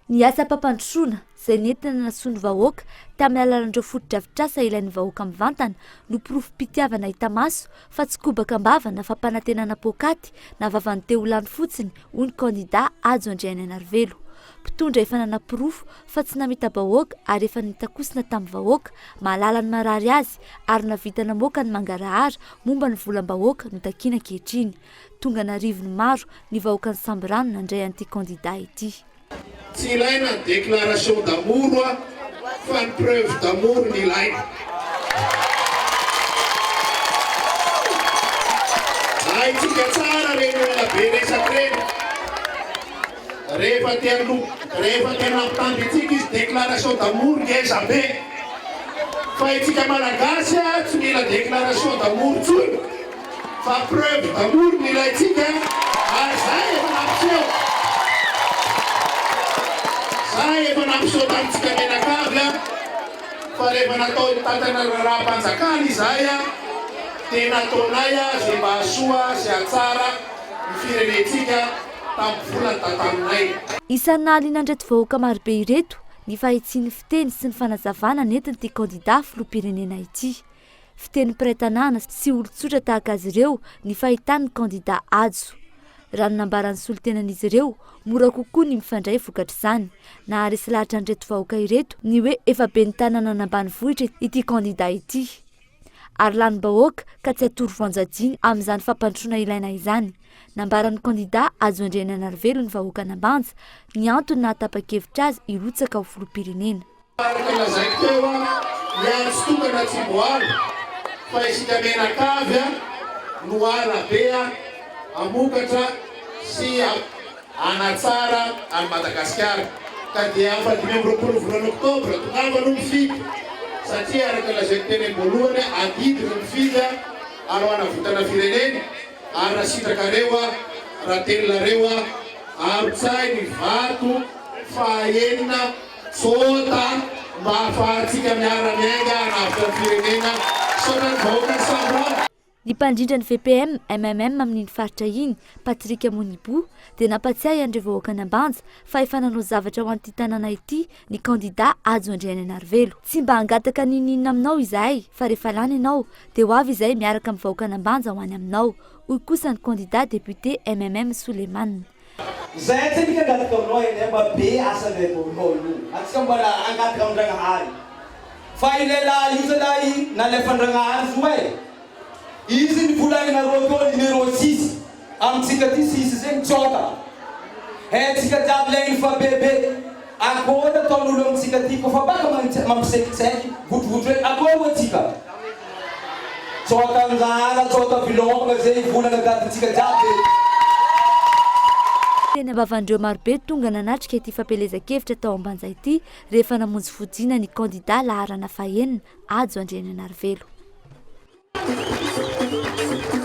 Ny asa mpampandrosoana izay nentina nasony vahoaka tamin'ny alalan'ireo fotodrafitrasa ilain'ny vahoaka mivantana no porofom-pitiavana hita maso fa tsy kobakambava na fampanantenana pôkaty na vavan'ny teo lany fotsiny hoy ny kandida Hajo Andrianainarivelo. Mpitondra efa nanam-pirofo fa tsy namita vahoaka ary efa nitakosina tamin'ny vahoaka mahalala ny marary azy ary navita namoaka ny mangarahara momba ny volam-bahoaka no takiana ankehitriny. Tonga narivony maro ny vahoaka ny samby rano nandray an'ity kandida ity. Tsy ilaina ny déclaration d'amour fa ny preuve d'amour ny ilaina. Haitsika tsara reny olona be resaky reny. Rehefa tena ampitamby itsika izy déclaration d'amour ngeza be. Fa itsika malagasy tsy mila déclaration d'amour tsony fa preuve d'amour ny ilaitsika ary zay efa nampiseho. Efa nampiseho tamintsika menakavy fa rehefa natao tantana raha-mpanjakana izay tena ataonay zay mba hasoa sy hatsara ny firenentsika tamin'ny volany tantaninay. Isan'ny nahaliana andreto vahoaka marobe ireto ny fahitsian'ny fiteny sy ny fanazavana nentin'ity kandida filoham-pirenena ity. Fiteny mpiray-tanàna sy olon-tsotra tahaka azy ireo ny fahitan'ny kandida Hajo. Raha nambaran'ny solotenan'izy ireo, mora kokoa ny mifandray vokatr'izany. Naharesy lahatra andreto vahoaka ireto ny hoe efa be ny tanàna ambanivohitra ity kandida ity. Ary lany bahoaka ka tsy hatoro voanjadiny amin'izany fampandrosoana ilaina izany. Nambaran'ny kandida Hajo Andrianainarivelo ny vahoaka n'Ambanja ny antony nahatapa-kevitra azy hirotsaka ho filoham-pirenena. Araka lazaiko teo ny antso tokana tsy voary fa isika menakavy no arabe amokatra sy anatsara any Madagasikara ka dia amin'ny 25 volana oktobra tongava no mifidy satria araka lazaiko teny am-boalohany adidiny mifidy ary ho anavotana firenena ary rasitrakareo ratelinareo arotsay ny vato fahaenina tsota mba ahafahantsika miara-miainga anavotana firenena sona ny vahoaka ny sambrano. Ny mpandrindra ny VPM, MMM amin'iny faritra iny, Patrika Monibo, dia nampatsiahy andreo vahoaka n'Ambanja fa efa nanao zavatra ho an'ity tanàna ity ny kandida Hajo Andrianainarivelo. Tsy mba hangataka ninina aminao izahay, fa rehefa lany ianao dia ho avy izahay miaraka amin'ny vahoaka n'Ambanja ho any aminao. Hoy kosa ny kandida député MMM Souleymane. Zahay tsy nika angataka aminao eny mba be asa ilay vahoaka io. Atsika mbola angataka amin-dragnahary. Fa ilay lahy io zalahy nalefa an-dragnahary zoe. Izy ny volaninareo teo numéro 6 amintsika ty 6 zegny tsota. Haintsika jiaby lay fa bebe. Akory ataon'olo amintsika ty kofa baka mampisaikitsaiky votovotro hoe akory atsika. Tsota anjara, tsota bilongana zay volana gadintsika jiaby. Teny ambavandreo marobe tonga nanatrika ity fampelezan-kevitra tao Ambanja ity rehefa namonjy fojina ny kandida laharana fahaenina Hajo Andrianainarivelo.